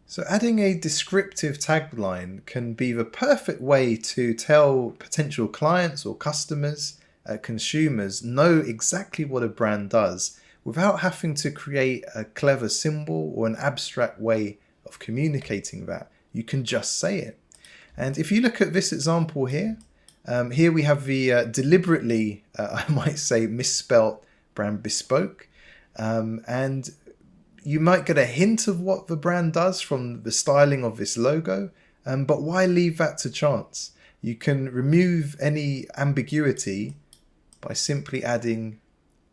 So adding a descriptive tagline can be the perfect way to tell potential clients or customers, consumers, know exactly what a brand does without having to create a clever symbol or an abstract way of communicating that. You can just say it. And if you look at this example here, here we have the deliberately, I might say, misspelt brand Bespoke. And you might get a hint of what the brand does from the styling of this logo, but why leave that to chance? You can remove any ambiguity by simply adding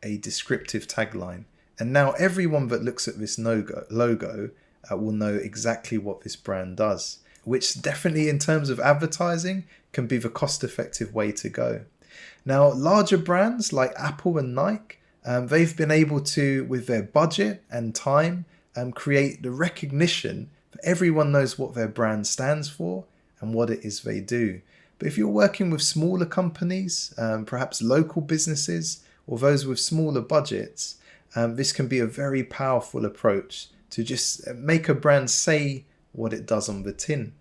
a descriptive tagline. And now everyone that looks at this logo will know exactly what this brand does, which definitely in terms of advertising can be the cost-effective way to go. Now, larger brands like Apple and Nike, they've been able to, with their budget and time, create the recognition that everyone knows what their brand stands for and what it is they do. But if you're working with smaller companies, perhaps local businesses, or those with smaller budgets, this can be a very powerful approach to just make a brand say what it does on the tin.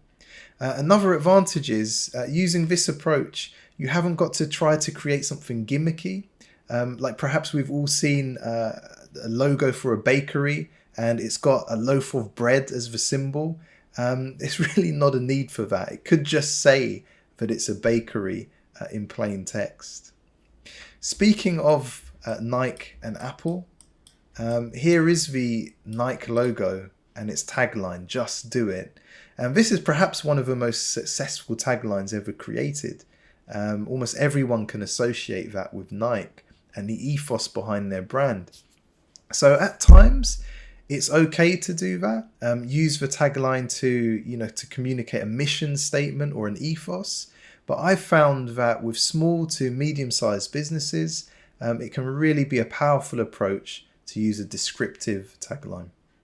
Another advantage is using this approach, you haven't got to try to create something gimmicky. Like perhaps we've all seen a logo for a bakery and it's got a loaf of bread as the symbol. It's really not a need for that. It could just say that it's a bakery in plain text. Speaking of Nike and Apple, here is the Nike logo and its tagline, "Just do it." And this is perhaps one of the most successful taglines ever created. Almost everyone can associate that with Nike and the ethos behind their brand. So at times, it's okay to do that. Use the tagline to communicate a mission statement or an ethos. But I've found that with small to medium-sized businesses, it can really be a powerful approach to use a descriptive tagline.